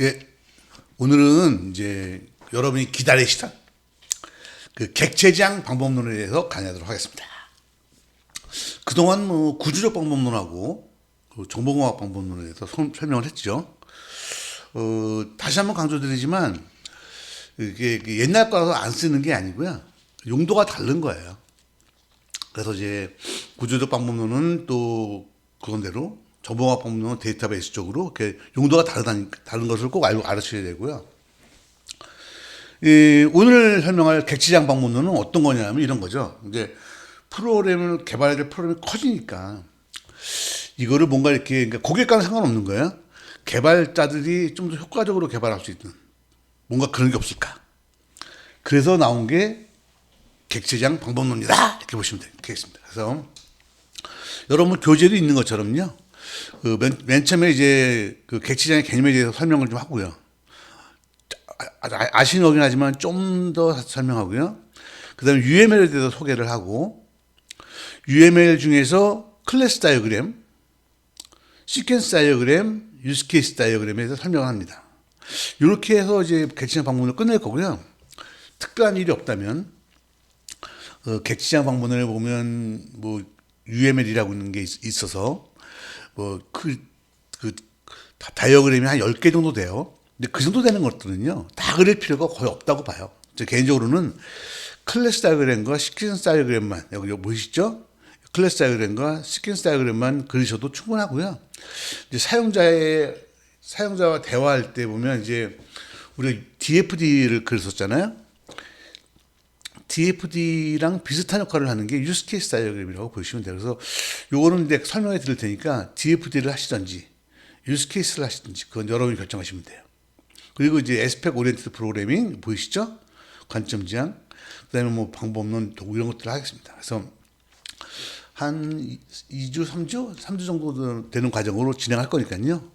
예, 오늘은 이제 여러분이 기다리시던 그 객체지향 방법론에 대해서 강의하도록 하겠습니다. 그동안 뭐 구조적 방법론하고 그 정보공학 방법론에 대해서 설명을 했죠. 다시 한번 강조드리지만 이게 옛날 거라서 안 쓰는 게 아니고요. 용도가 다른 거예요. 그래서 이제 구조적 방법론은 또 그건대로 정보공학 방법론은 데이터베이스 쪽으로 이렇게 용도가 다른 것을 꼭 알아주셔야 되고요. 오늘 설명할 객체지향 방법론은 어떤 거냐면 이런 거죠. 이제 프로그램을 개발해야 될 프로그램이 커지니까 이거를 뭔가 이렇게 그러니까 고객과는 상관없는 거예요. 개발자들이 좀 더 효과적으로 개발할 수 있는 뭔가 그런 게 없을까. 그래서 나온 게 객체지향 방법론이다 이렇게 보시면 되겠습니다. 그래서 여러분 교재도 있는 것처럼요. 맨 처음에 이제 그 객체지향의 개념에 대해서 설명을 좀 하고요. 아시는 거긴 하지만 좀 더 설명하고요. 그 다음에 UML에 대해서 소개를 하고, UML 중에서 클래스 다이어그램, 시퀀스 다이어그램, 유스케이스 다이어그램에 대해서 설명을 합니다. 이렇게 해서 이제 객체지향 방법론을 끝낼 거고요. 특별한 일이 없다면, 객체지향 방법론을 보면, 뭐, UML이라고 있는 게 있어서, 다이어그램이 한 10개 정도 돼요. 근데 그 정도 되는 것들은요, 다 그릴 필요가 거의 없다고 봐요. 저 개인적으로는 클래스 다이어그램과 시퀀스 다이어그램만, 여기 보이시죠? 클래스 다이어그램과 시퀀스 다이어그램만 그리셔도 충분하고요. 이제 사용자와 대화할 때 보면 이제 우리 DFD를 그렸었잖아요. DFD랑 비슷한 역할을 하는 게 유스케이스 다이어그램이라고 보시면 돼요. 그래서 요거는 이제 설명해 드릴 테니까 DFD를 하시든지 유스케이스를 하시든지 그건 여러분이 결정하시면 돼요. 그리고 이제 에스펙 오리엔티드 프로그래밍 보이시죠? 관점 지향, 그다음에 뭐 방법론 이런 것들을 하겠습니다. 그래서 한 2주, 3주 정도 되는 과정으로 진행할 거니까요.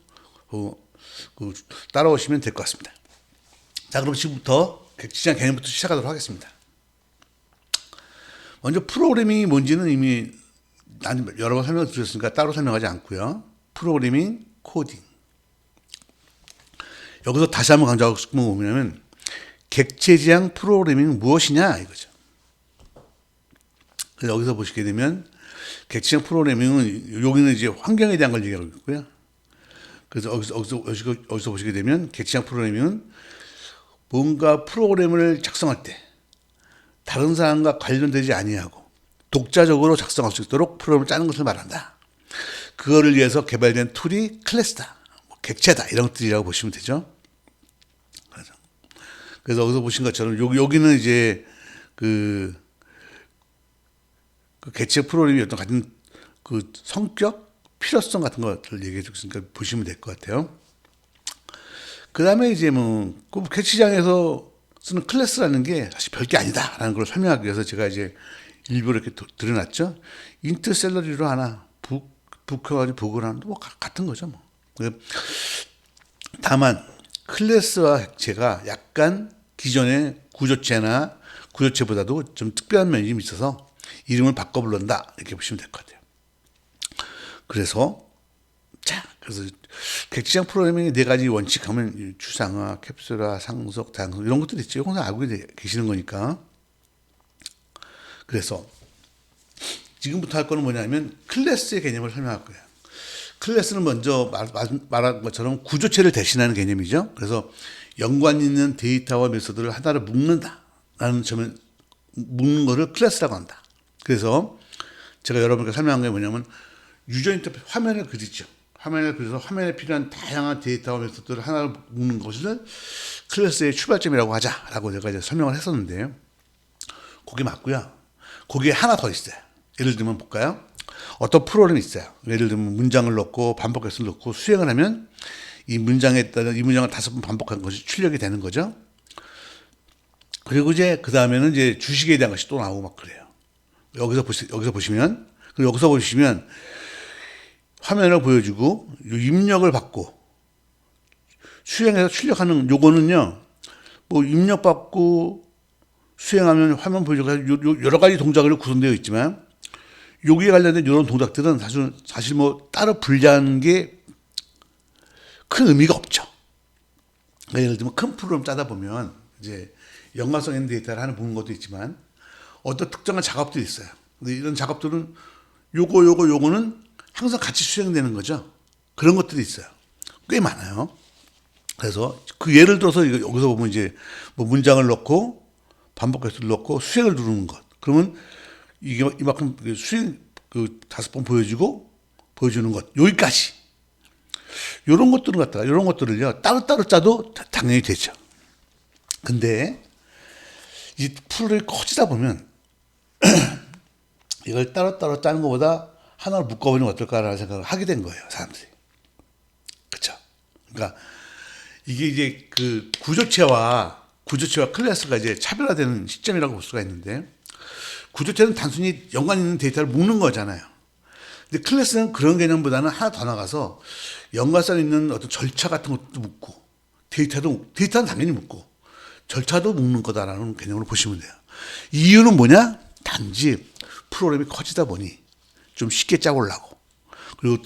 따라오시면 될 것 같습니다. 자, 그럼 지금부터 객체지향 개념부터 시작하도록 하겠습니다. 먼저 프로그래밍이 뭔지는 이미 여러 번 설명을 드렸으니까 따로 설명하지 않고요. 프로그래밍, 코딩. 여기서 다시 한번 강조하고 싶은 건 뭐냐면 객체지향 프로그래밍은 무엇이냐 이거죠. 그래서 여기서 보시게 되면 객체지향 프로그래밍은 여기는 이제 환경에 대한 걸 얘기하고 있고요. 그래서 여기서 보시게 되면 객체지향 프로그래밍은 뭔가 프로그램을 작성할 때 다른 사람과 관련되지 아니하고 독자적으로 작성할 수 있도록 프로그램을 짜는 것을 말한다. 그거를 위해서 개발된 툴이 클래스다, 객체다 이런 것들이라고 보시면 되죠. 그래서 여기서 보신 것처럼 여기는 이제 그 객체 프로그램이 어떤 같은 그 성격, 필요성 같은 것들을 얘기해 주고 있으니까 보시면 될 것 같아요. 그 다음에 이제 그 객체지향에서 쓰는 클래스라는 게 사실 별게 아니다라는 걸 설명하기 위해서 제가 이제 일부러 이렇게 드려놨죠. 인트 셀러리로 하나, 북혀가지고 북을 하나, 뭐 같은 거죠. 뭐. 다만 클래스와 객체가 약간 기존의 구조체나 구조체보다도 좀 특별한 면이 좀 있어서 이름을 바꿔 부른다 이렇게 보시면 될 것 같아요. 그래서 객체지향 프로그래밍의 4가지 원칙 하면 추상화, 캡슐화, 상속, 다양성 이런 것들이 있죠. 이건 알고 계시는 거니까. 그래서 지금부터 할 거는 뭐냐면 클래스의 개념을 설명할 거예요. 클래스는 먼저 말한 것처럼 구조체를 대신하는 개념이죠. 그래서 연관 있는 데이터와 메소드를 하나로 묶는다라는 점에 묶는 것을 클래스라고 한다. 그래서 제가 여러분께 설명한 게 뭐냐면 유저 인터페이스 화면을 그리죠. 화면을 그려서 화면에 필요한 다양한 데이터와 메소드를 하나로 묶는 것을 클래스의 출발점이라고 하자라고 제가 이제 설명을 했었는데요. 그게 맞고요. 거기에 하나 더 있어요. 예를 들면 볼까요? 어떤 프로그램이 있어요. 예를 들면 문장을 넣고 반복해서 넣고 수행을 하면 이 문장에 따라 이 문장을 5번 반복한 것이 출력이 되는 거죠. 그리고 이제 그 다음에는 이제 주식에 대한 것이 또 나오고 막 그래요. 여기서 보시면 그리고 여기서 보시면 화면을 보여주고 입력을 받고 수행해서 출력하는 요거는요. 뭐 입력 받고 수행하면 화면 보여주고 여러 가지 동작으로 구성되어 있지만 여기에 관련된 이런 동작들은 사실 뭐 따로 분리하는 게 큰 의미가 없죠. 예를 들면 큰 프로그램 짜다 보면 이제 연관성 있는 데이터를 하나 묶는 것도 있지만 어떤 특정한 작업들이 있어요. 근데 이런 작업들은 요거는 항상 같이 수행되는 거죠. 그런 것들이 있어요. 꽤 많아요. 그래서 그 예를 들어서 여기서 보면 이제 뭐 문장을 넣고 반복 횟수를 넣고 수행을 누르는 것. 그러면 이게 이만큼 수행 그 5번 보여주는 것. 여기까지. 이런 것들을 갖다가 이런 것들을요 따로따로 짜도 당연히 되죠. 근데 이 프로그램이 커지다 보면 이걸 따로따로 짜는 것보다 하나로 묶어보면 어떨까라는 생각을 하게 된 거예요, 사람들이. 그렇죠? 그러니까 이게 이제 그 구조체와 클래스가 이제 차별화되는 시점이라고 볼 수가 있는데, 구조체는 단순히 연관 있는 데이터를 묶는 거잖아요. 근데 클래스는 그런 개념보다는 하나 더 나가서 연관성 있는 어떤 절차 같은 것도 묶고 데이터는 당연히 묶고 절차도 묶는 거다라는 개념으로 보시면 돼요. 이유는 뭐냐? 단지 프로그램이 커지다 보니 좀 쉽게 짜보려고. 그리고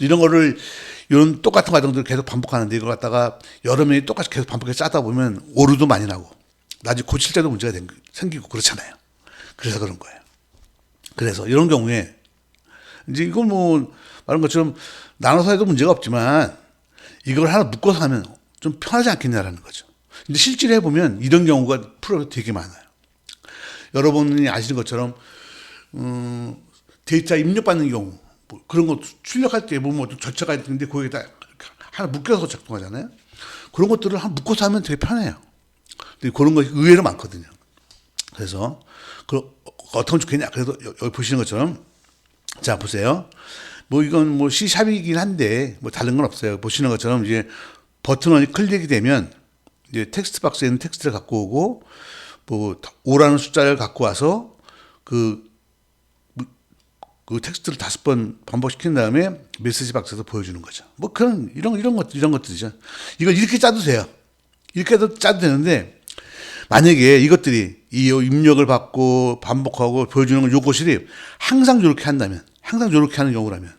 이런 똑같은 과정들을 계속 반복하는데 이걸 갖다가 여러 명이 똑같이 계속 반복해서 짜다 보면 오류도 많이 나고 나중에 고칠 때도 문제가 생기고 그렇잖아요. 그래서 그런 거예요. 그래서 이런 경우에 이제 이걸 뭐 말한 것처럼 나눠서 해도 문제가 없지만 이걸 하나 묶어서 하면 좀 편하지 않겠냐라는 거죠. 근데 실제로 해보면 이런 경우가 프로그램에 되게 많아요. 여러분이 아시는 것처럼 데이터 입력받는 경우 뭐 그런 거 출력할 때 보면 어떤 절차가 있는데 거기에다 하나 묶여서 작동하잖아요. 그런 것들을 하나 묶어서 하면 되게 편해요. 근데 그런 것이 의외로 많거든요. 그래서 어떤 건 좋겠냐. 그래서 여기 보시는 것처럼 자 보세요. 뭐 이건 뭐 C샵이긴 한데 뭐 다른 건 없어요. 보시는 것처럼 이제 버튼이 클릭이 되면 이제 텍스트 박스에 있는 텍스트를 갖고 오고 뭐 5라는 숫자를 갖고 와서 그 텍스트를 5번 반복시킨 다음에 메시지 박스에서 보여주는 거죠. 뭐 이런 것들이죠. 이걸 이렇게 짜도 돼요. 이렇게 짜도 되는데 만약에 이것들이 이 입력을 받고 반복하고 보여주는 걸 요것이 항상 이렇게 한다면, 항상 이렇게 하는 경우라면,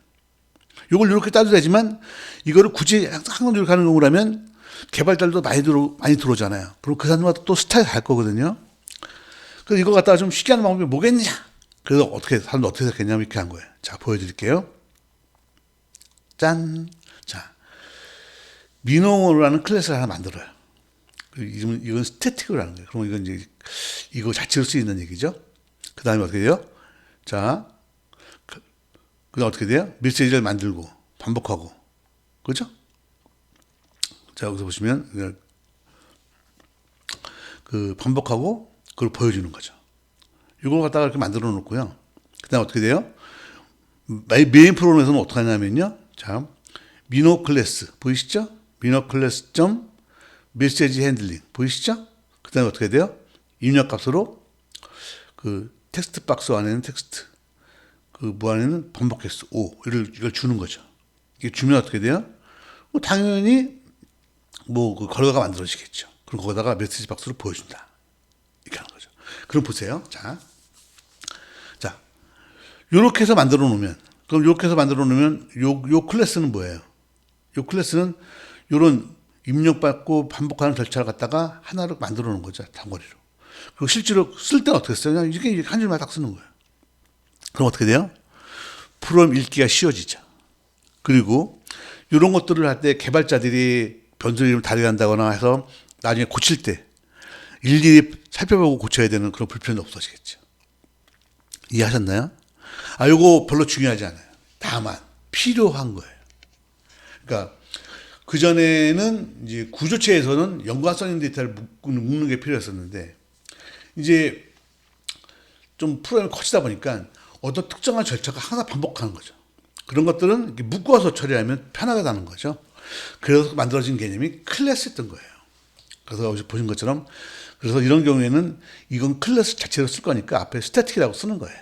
요걸 이렇게 짜도 되지만 이거를 굳이 항상 이렇게 하는 경우라면 개발자들도 많이 들어오잖아요. 그럼 그 사람마다 또 스타일이 갈 거거든요. 그래서 이거 갖다가 좀 쉽게 하는 방법이 뭐겠냐? 그래서 사람들 어떻게 생각했냐면 이렇게 한 거예요. 자, 보여드릴게요. 짠. 자, 민호라는 클래스를 하나 만들어요. 이건 스태틱이라는 거예요. 그럼 이건 이제 이거 자체로 쓰이는 얘기죠. 그 다음에 어떻게 돼요? 자, 그다음 어떻게 돼요? 메시지를 만들고 반복하고, 그렇죠? 자, 여기서 보시면 그 반복하고 그걸 보여주는 거죠. 이걸 갖다가 이렇게 만들어 놓고요. 그다음 어떻게 돼요? 메인 프로그램에서는 어떻게 하냐면요. 자, 민호 클래스 보이시죠? 민호 클래스 점 메시지 핸들링 보이시죠? 그 다음에 어떻게 돼요? 입력값으로 그 텍스트 박스 안에는 텍스트, 그 무안에는 반복 횟수 5 이걸 주는 거죠. 이게 주면 어떻게 돼요? 뭐 당연히 뭐 그 결과가 만들어지겠죠. 그럼 거기다가 메시지 박스로 보여준다. 이렇게 하는 거죠. 그럼 보세요. 자, 요렇게 해서 만들어 놓으면, 그럼 요렇게 해서 만들어 놓으면 요 클래스는 뭐예요? 요 클래스는 요런 입력받고 반복하는 절차를 갖다가 하나로 만들어 놓은 거죠. 단거리로. 그리고 실제로 쓸 때는 어떻게 써요? 그냥 이렇게 한 줄만 딱 쓰는 거예요. 그럼 어떻게 돼요? 프로그램 읽기가 쉬워지죠. 그리고 이런 것들을 할 때 개발자들이 변수를 다르게 한다거나 해서 나중에 고칠 때 일일이 살펴보고 고쳐야 되는 그런 불편이 없어지겠죠. 이해하셨나요? 요거 별로 중요하지 않아요. 다만 필요한 거예요. 그러니까 그전에는 이제 구조체에서는 연관성 있는 데이터를 묶는 게 필요했었는데 이제 좀 프로그램이 커지다 보니까 어떤 특정한 절차가 항상 반복하는 거죠. 그런 것들은 이렇게 묶어서 처리하면 편하다는 거죠. 그래서 만들어진 개념이 클래스였던 거예요. 그래서 여기서 보신 것처럼 그래서 이런 경우에는 이건 클래스 자체로 쓸 거니까 앞에 스태틱이라고 쓰는 거예요.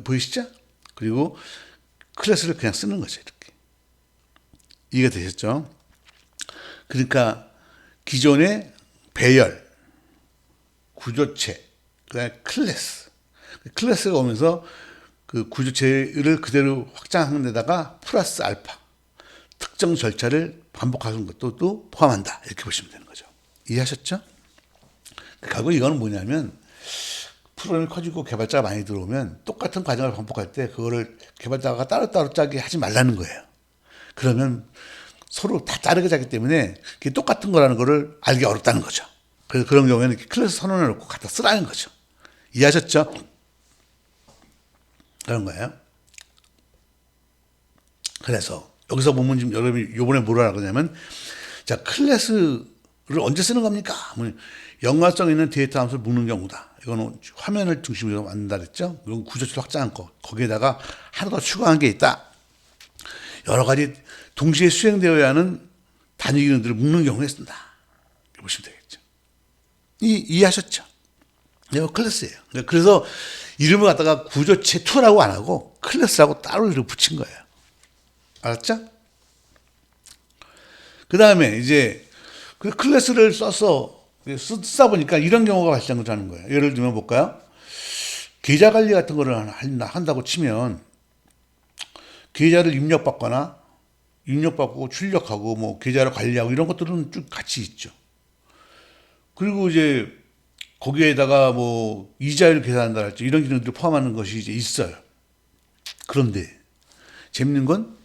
보이시죠? 그리고 클래스를 그냥 쓰는 거죠. 이렇게. 이해가 되셨죠? 그러니까 기존의 배열, 구조체, 그다음에 클래스가 오면서 그 구조체를 그대로 확장하는 데다가 플러스 알파 특정 절차를 반복하는 것도 또 포함한다. 이렇게 보시면 되는 거죠. 이해하셨죠? 결국 이거는 뭐냐면 프로그램이 커지고 개발자가 많이 들어오면 똑같은 과정을 반복할 때 그거를 개발자가 따로따로 짜게 하지 말라는 거예요. 그러면 서로 다 다르게 짜기 때문에 그게 똑같은 거라는 거를 알기 어렵다는 거죠. 그래서 그런 경우에는 이렇게 클래스 선언해 놓고 갖다 쓰라는 거죠. 이해하셨죠? 그런 거예요. 그래서 여기서 보면 지금 여러분이 요번에 뭐라 그러냐면 자, 클래스를 언제 쓰는 겁니까? 연관성 있는 데이터 함수를 묶는 경우다. 이거는 화면을 중심으로 만든다 그랬죠? 이건 구조체를 확장한 거. 거기에다가 하나 더 추가한 게 있다. 여러 가지 동시에 수행되어야 하는 단위 기능들을 묶는 경우에 쓴다. 이렇게 보시면 되겠죠. 이해하셨죠? 이거 클래스예요. 그래서 이름을 갖다가 구조체 2라고 안 하고 클래스라고 따로 이렇게 붙인 거예요. 알았죠? 그 다음에 이제 그 클래스를 써서 쓰다 보니까 이런 경우가 발생하는 거예요. 예를 들면 볼까요? 계좌 관리 같은 거를 한다고 치면 계좌를 입력받고 출력하고 뭐 계좌를 관리하고 이런 것들은 쭉 같이 있죠. 그리고 이제 거기에다가 뭐 이자율 계산한다 할지 이런 기능들을 포함하는 것이 이제 있어요. 그런데 재밌는 건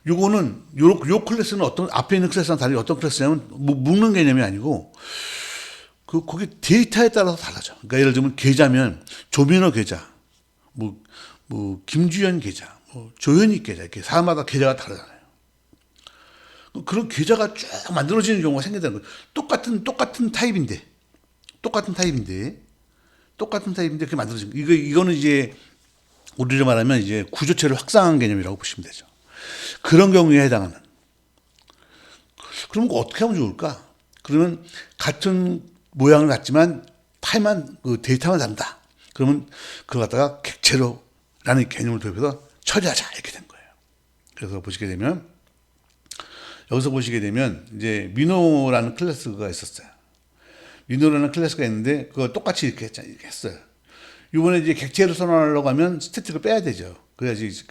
요거는 요 클래스는 어떤 앞에 있는 클래스랑 달리 어떤 클래스냐면 묶는 개념이 아니고 거기 데이터에 따라서 달라져. 그러니까 예를 들면 계좌면 조민호 계좌, 뭐 김주현 계좌, 조현익 계좌 이렇게 사람마다 계좌가 다르잖아요. 그런 계좌가 쭉 만들어지는 경우가 생긴다는 거예요. 똑같은 타입인데 그렇게 만들어진 거. 이거는 이제 우리로 말하면 이제 구조체를 확장한 개념이라고 보시면 되죠. 그런 경우에 해당하는. 그럼 어떻게 하면 좋을까? 그러면 같은 모양을 갖지만 파일만 데이터만 다른다. 그러면 그걸 갖다가 객체로라는 개념을 도입해서 처리하자 이렇게 된 거예요. 그래서 여기서 보시게 되면 이제 민호라는 클래스가 있었어요. 민호라는 클래스가 있는데 그거 똑같이 이렇게 했어요. 이번에 이제 객체를 선언하려고 하면 스태틱을 빼야 되죠. 그래야지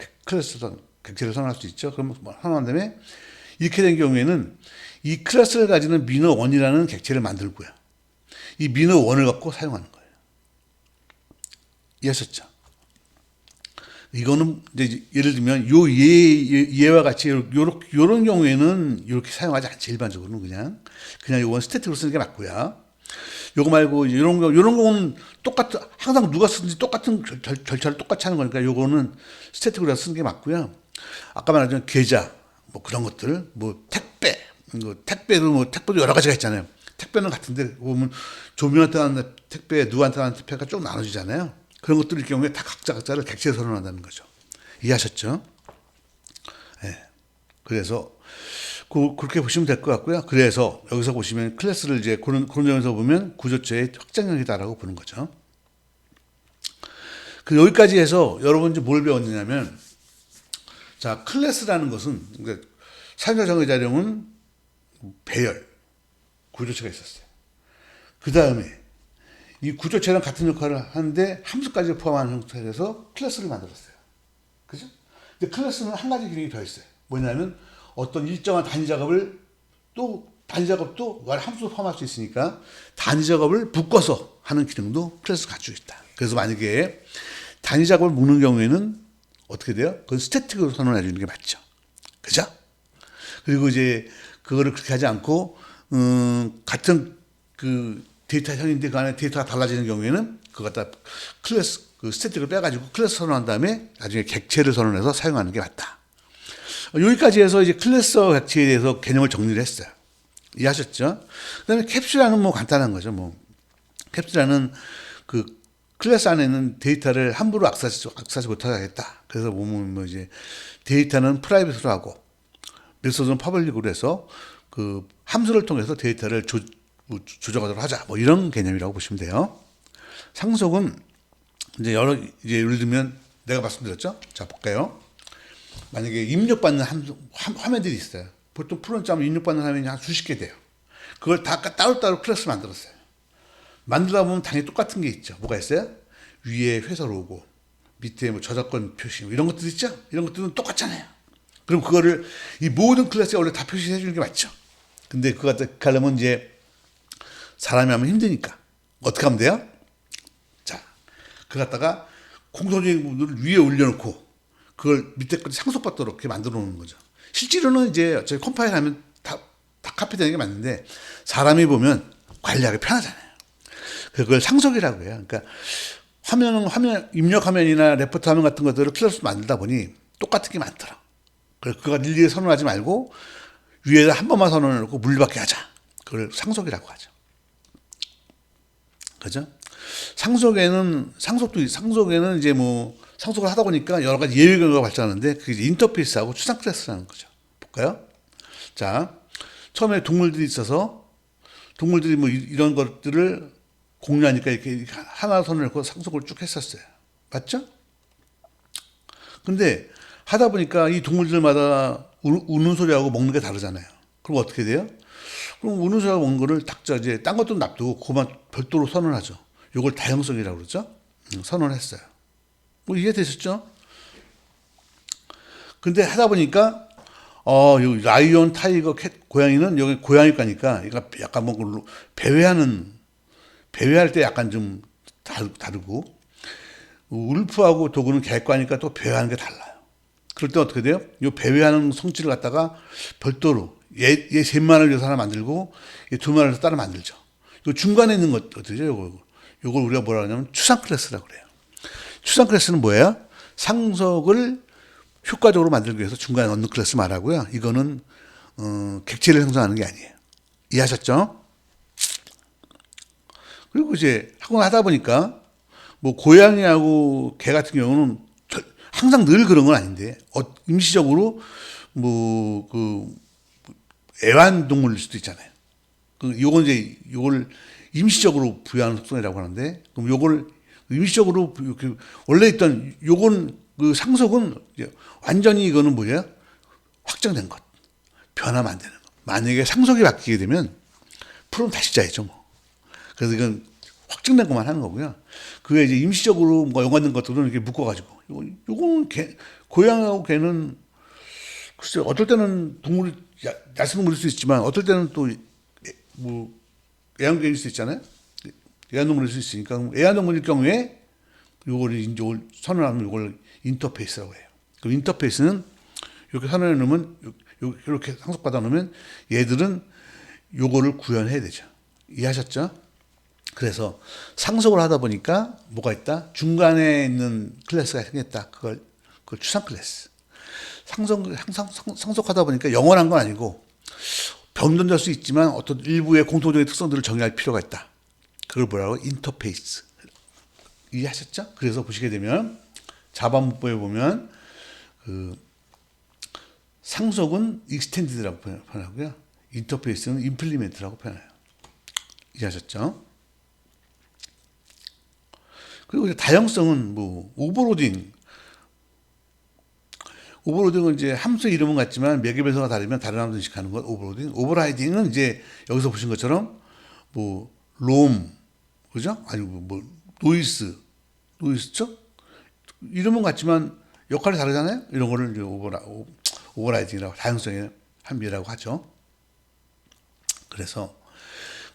객체를 선언할 수 있죠. 그럼 선언한 다음에 이렇게 된 경우에는 이 클래스를 가지는 민호1이라는 객체를 만들고요. 이 민호1을 갖고 사용하는 거예요. 이해하셨죠? 이거는 이제 예를 들면 요 예와 같이 요런 경우에는 이렇게 사용하지 않지. 일반적으로는 그냥 요건 스태틱으로 쓰는 게 맞고요. 요거 말고 이런 경우는 항상 누가 쓰든지 똑같은 절차를 똑같이 하는 거니까 요거는 스태틱으로 쓰는 게 맞고요. 아까 말했던 계좌, 뭐 그런 것들, 뭐 택배도 여러 가지가 있잖아요. 택배는 같은데 보면 조민한테 하는 택배, 누구한테 하는 택배가 쭉 나눠지잖아요. 그런 것들일 경우에 다 각자를 객체에 선언한다는 거죠. 이해하셨죠? 네. 그래서 그렇게 보시면 될 것 같고요. 그래서 여기서 보시면 클래스를 이제 그런 점에서 보면 구조체의 확장형이다라고 보는 거죠. 여기까지 해서 여러분 이제 뭘 배웠느냐면, 자, 클래스라는 것은, 그러니까 사용자 정의 자령은 배열, 구조체가 있었어요. 그 다음에 이 구조체랑 같은 역할을 하는데 함수까지 포함하는 형태에서 클래스를 만들었어요. 그죠? 근데 클래스는 한 가지 기능이 더 있어요. 뭐냐면 어떤 일정한 단위 작업도 함수로 포함할 수 있으니까 단위 작업을 묶어서 하는 기능도 클래스가 가지고 있다. 그래서 만약에 단위 작업을 묶는 경우에는 어떻게 돼요? 그건 스태틱으로 선언해 주는 게 맞죠. 그죠? 그리고 이제 그거를 그렇게 하지 않고 같은 데이터 형인데 그 안에 데이터가 달라지는 경우에는 그거 갖다 클래스 스태틱을 빼가지고 클래스 선언한 다음에 나중에 객체를 선언해서 사용하는 게 맞다. 여기까지 해서 이제 클래스와 객체에 대해서 개념을 정리를 했어요. 이해하셨죠? 그다음에 캡슐화는 뭐 간단한 거죠. 캡슐화는 클래스 안에 있는 데이터를 함부로 악세하지 못하게 하겠다. 그래서 보면 이제 데이터는 프라이빗으로 하고 메소드는 퍼블릭으로 해서 함수를 통해서 데이터를 조정하도록 하자. 이런 개념이라고 보시면 돼요. 상속은 이제 예를 들면 내가 말씀드렸죠? 자, 볼까요? 만약에 입력받는 화면들이 있어요. 보통 프로그램 입력받는 화면이 한 수십 개 돼요. 그걸 다 따로따로 클래스 만들었어요. 만들다 보면 당연히 똑같은 게 있죠. 뭐가 있어요? 위에 회사 로고, 밑에 저작권 표시 이런 것들 있죠? 이런 것들은 똑같잖아요. 그럼 그거를 이 모든 클래스에 원래 다 표시해 주는 게 맞죠. 근데 그거 갖다 하려면 이제 사람이 하면 힘드니까 어떻게 하면 돼요? 자, 그걸 갖다가 공통적인 부분들을 위에 올려놓고 그걸 밑에까지 상속받도록 이렇게 만들어 놓는 거죠. 실제로는 이제 저희 컴파일하면 다 카피되는 게 맞는데 사람이 보면 관리하기 편하잖아요. 그걸 상속이라고 해요. 그러니까 화면 입력 화면이나 레포트 화면 같은 것들을 클래스 만들다 보니 똑같은 게 많더라. 그래서 그거 일일이 선언하지 말고 위에다 한 번만 선언해 놓고 물리받게 하자. 그걸 상속이라고 하죠. 그죠? 상속에는 이제 뭐 상속을 하다 보니까 여러 가지 예외 경우가 발생하는데 그게 이제 인터페이스하고 추상 클래스라는 거죠. 볼까요? 자, 처음에 동물들이 있어서 동물들이 뭐 이런 것들을 공유하니까 이렇게 하나 선을 놓고 상속을 쭉 했었어요. 맞죠? 근데 하다 보니까 이 동물들마다 우는 소리하고 먹는 게 다르잖아요. 그럼 어떻게 돼요? 그럼 우는 소리하고 먹는 거를 각자 이제 딴 것도 놔두고 그만 별도로 선언하죠. 요걸 다형성이라고 그러죠. 선언했어요. 뭐 이해되셨죠? 근데 하다 보니까 요 라이온, 타이거, 캣, 고양이는 여기 고양이과니까 이거 약간 뭐 배회할 때 약간 좀 다르고 울프하고 도구는 개과니까 또 배회하는 게 달라요. 그럴 때 어떻게 돼요? 요 배회하는 성질을 갖다가 별도로 얘 셋만을 위해서 하나 만들고 얘 둘만을 위해서 따로 만들죠. 요 중간에 있는 것들이죠. 요걸 우리가 뭐라 하냐면 추상 클래스라고 그래요. 추상 클래스는 뭐예요? 상속을 효과적으로 만들기 위해서 중간에 넣는 클래스 말하고요. 이거는 객체를 형성하는 게 아니에요. 이해하셨죠? 그리고 이제 하다 보니까 뭐 고양이하고 개 같은 경우는 항상 늘 그런 건 아닌데 임시적으로 뭐 그 애완동물일 수도 있잖아요. 요걸 임시적으로 부여하는 속성이라고 하는데 그럼 요걸 임시적으로 원래 있던 요건 그 상속은 완전히 이거는 뭐예요? 확정된 것, 변하면 안 되는 것. 만약에 상속이 바뀌게 되면 프로는 다시 짜야죠 뭐. 그래서 이건 확정된 것만 하는 거고요. 그게 이제 임시적으로 뭐 연관된 것들은 이렇게 묶어가지고 요거는 고양이하고 개는 글쎄 어떨 때는 동물이 야생동물일 수 있지만 어떨 때는 또 뭐 애완견일 수 있잖아요. 애완동물일 수 있으니까 애완동물일 경우에 요걸 선언하면 요걸 인터페이스라고 해요. 그럼 인터페이스는 이렇게 선언해 놓으면 이렇게 상속받아 놓으면 얘들은 요거를 구현해야 되죠. 이해하셨죠? 그래서 상속을 하다 보니까 뭐가 있다? 중간에 있는 클래스가 생겼다. 그걸 추상 클래스. 상속하다 보니까 영원한 건 아니고 변동될 수 있지만 어떤 일부의 공통적인 특성들을 정의할 필요가 있다. 그걸 뭐라고? 인터페이스. 이해하셨죠? 그래서 보시게 되면 자바문법에 보면 그 상속은 익스텐디드라고 표현하고요. 인터페이스는 임플리멘트라고 표현해요. 이해하셨죠? 그리고 이제 다형성은 뭐 오버로딩은 이제 함수 이름은 같지만 매개 배서가 다르면 다른 함수 인식하는 것 오버로딩. 오버라이딩은 이제 여기서 보신 것처럼 뭐 그죠? 아니고 뭐 노이스죠? 이름은 같지만 역할이 다르잖아요. 이런 거를 이제 오버라이딩이라고 다양성의 한비라고 하죠. 그래서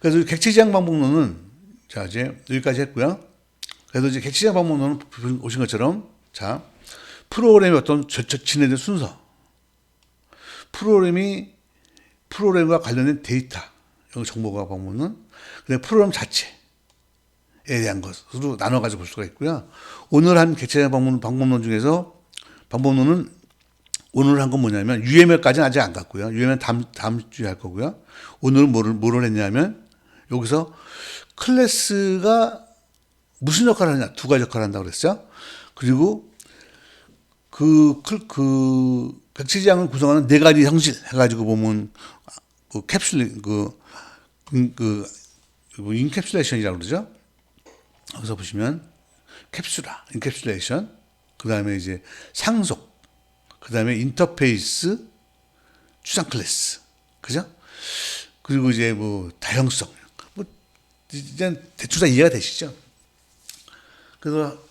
객체지향 방법론은 자 이제 여기까지 했고요. 그래서 이제 객체지향 방법론은 보신 것처럼 자 프로그램의 어떤 진행된 순서, 프로그램과 관련된 데이터, 여기 정보가 방법론, 그다음에 프로그램 자체에 대한 것으로 나눠가지고 볼 수가 있고요. 오늘 한 객체지향 방법론 중에서 방법론은 오늘 한 건 뭐냐면 UML까지는 아직 안 갔고요. UML 다음 주에 할 거고요. 오늘은 뭐를 했냐면 여기서 클래스가 무슨 역할을 하냐 두 가지 역할을 한다고 그랬죠. 그리고 그 객체지향을 구성하는 네 가지 형질 해가지고 보면 그 캡슐 인캡슐레이션이라고 그러죠. 여기서 보시면 인캡슐레이션, 그 다음에 이제 상속, 그 다음에 인터페이스, 추상 클래스, 그죠? 그리고 이제 뭐 다형성, 뭐 이제 대충 다 이해가 되시죠? 그래서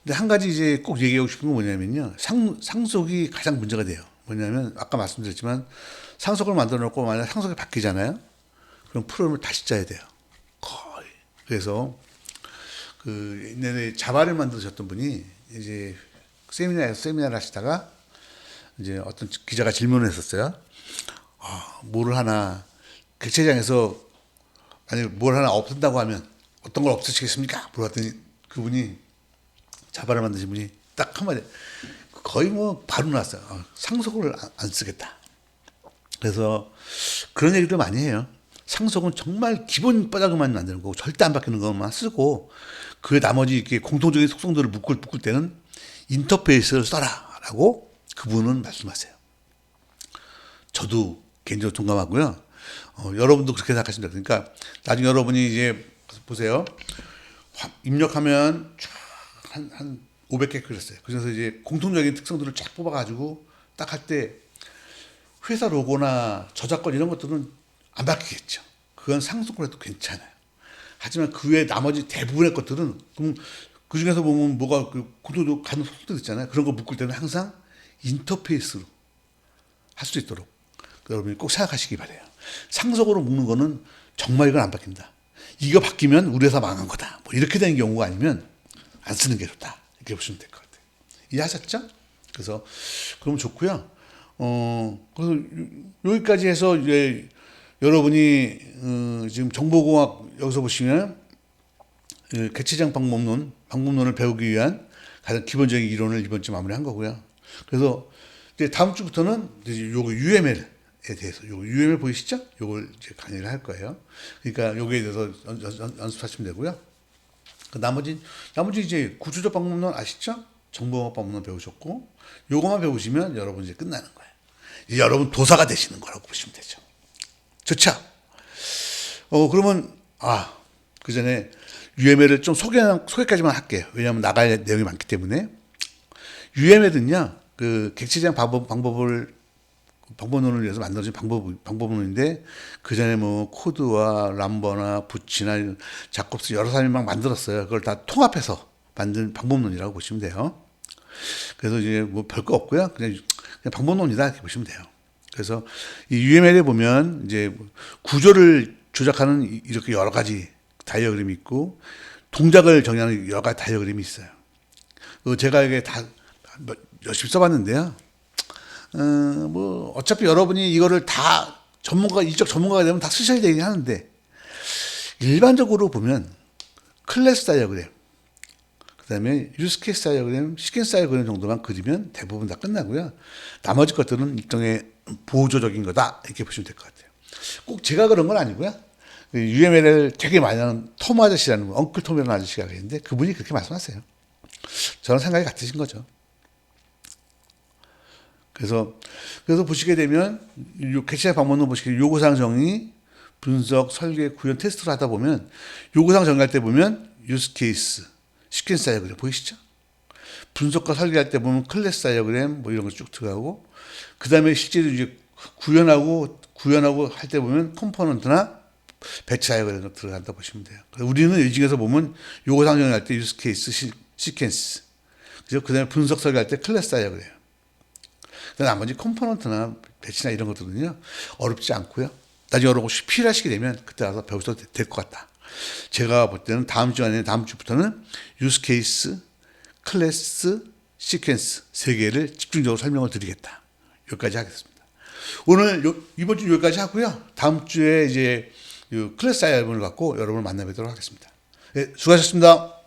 근데 한 가지 이제 꼭 얘기하고 싶은 건 뭐냐면요. 상속이 가장 문제가 돼요. 뭐냐면 아까 말씀드렸지만 상속을 만들어 놓고 만약 상속이 바뀌잖아요. 그럼 프로그램을 다시 짜야 돼요. 거의. 그래서 그 옛날에 자바를 만드셨던 분이 이제 세미나를 하시다가 이제 어떤 기자가 질문을 했었어요. 뭐를 하나 객체장에서 만약 뭘 하나 없앤다고 하면 어떤 걸 없애시겠습니까? 물어봤더니 그분이 자바를 만드신 분이 딱 한마디 거의 뭐 바로 나왔어요. 상속을 안 쓰겠다. 그래서 그런 얘기도 많이 해요. 상속은 정말 기본 뼈다귀만 만드는 거고 절대 안 바뀌는 것만 쓰고 그 나머지 이렇게 공통적인 속성들을 묶을 때는 인터페이스를 써라라고 그분은 말씀하세요. 저도 개인적으로 동감하고요. 여러분도 그렇게 생각하시면 돼요. 그러니까 나중에 여러분이 이제 보세요. 입력하면 한 500개 그렸어요. 그래서 이제 공통적인 특성들을 쫙 뽑아가지고 딱 할 때 회사 로고나 저작권 이런 것들은 안 바뀌겠죠. 그건 상속을 해도 괜찮아요. 하지만 그 외에 나머지 대부분의 것들은 그 중에서 보면 뭐가 공통적으로 가는 속성들 있잖아요. 그런 거 묶을 때는 항상 인터페이스로 할 수 있도록 여러분이 꼭 생각하시기 바래요. 상속으로 묶는 거는 정말 이건 안 바뀐다. 이거 바뀌면 우리 회사 망한 거다. 뭐 이렇게 되는 경우가 아니면 안 쓰는 게 좋다. 이렇게 보시면 될 것 같아요. 이해하셨죠? 그래서 그러면 좋고요. 그래서 여기까지 해서 이제 여러분이 지금 정보공학 여기서 보시면 객체장 방법론을 배우기 위한 가장 기본적인 이론을 이번 주 마무리한 거고요. 그래서 이제 다음 주부터는 이제 요거 UML에 대해서 요거 UML 보이시죠? 요걸 이제 강의를 할 거예요. 그러니까 요거에 대해서 연습하시면 되고요. 그 나머지 이제 구조적 방법론 아시죠? 정보공학 방법론 배우셨고 요거만 배우시면 여러분 이제 끝나는 거예요. 이제 여러분 도사가 되시는 거라고 보시면 되죠. 좋죠? 그러면 그 전에 UML을 좀 소개까지만 할게요. 왜냐하면 나갈 내용이 많기 때문에. UML은요, 그 객체장 방법론을 위해서 만들어진 방법론인데, 그 전에 뭐 코드와 람버나 부치나 자콥스 여러 사람이 막 만들었어요. 그걸 다 통합해서 만든 방법론이라고 보시면 돼요. 그래서 이제 뭐 별거 없고요. 그냥 방법론이다 이렇게 보시면 돼요. 그래서 이 UML에 보면 이제 구조를 조작하는 이렇게 여러 가지 다이어그램이 있고 동작을 정의하는 여러 가지 다이어그램이 있어요. 제가 이게 다 열심히 써봤는데요. 뭐 어차피 여러분이 이거를 다 일적 전문가가 되면 다 쓰셔야 되긴 하는데 일반적으로 보면 클래스 다이어그램, 그다음에 유스 케이스 다이어그램, 시퀀스 다이어그램 정도만 그리면 대부분 다 끝나고요. 나머지 것들은 일종의 보조적인 거다 이렇게 보시면 될 것 같아요. 꼭 제가 그런 건 아니고요. UML을 되게 많이 하는 톰 아저씨라는 엉클 톰이라는 아저씨가 있는데 그분이 그렇게 말씀하세요. 저는 생각이 같으신 거죠. 그래서 보시게 되면 객체장 방법론 보시게 요구사항 정의, 분석, 설계, 구현, 테스트를 하다 보면 요구사항 정의할 때 보면 유스 케이스, 시퀀스 다이어그램 보이시죠? 분석과 설계할 때 보면 클래스 다이어그램 뭐 이런 거 쭉 들어가고 그 다음에 실제로 이제 구현하고 할 때 보면 컴포넌트나 배치 다이어그램 들어간다 보시면 돼요. 우리는 이 중에서 보면 요구사항 정의할 때 유스 케이스, 시퀀스, 그 다음에 분석 설계할 때 클래스 다이어그램. 나머지 컴포넌트나 배치나 이런 것들은요 어렵지 않고요. 나중에 여러분 필요하시게 되면 그때 가서 배우셔도 될 것 같다. 제가 볼 때는 다음 주부터는 유스 케이스, 클래스, 시퀀스 세 개를 집중적으로 설명을 드리겠다. 여기까지 하겠습니다. 오늘 이번 주 여기까지 하고요. 다음 주에 이제 클래스 다이어그램을 갖고 여러분을 만나뵙도록 하겠습니다. 네, 수고하셨습니다.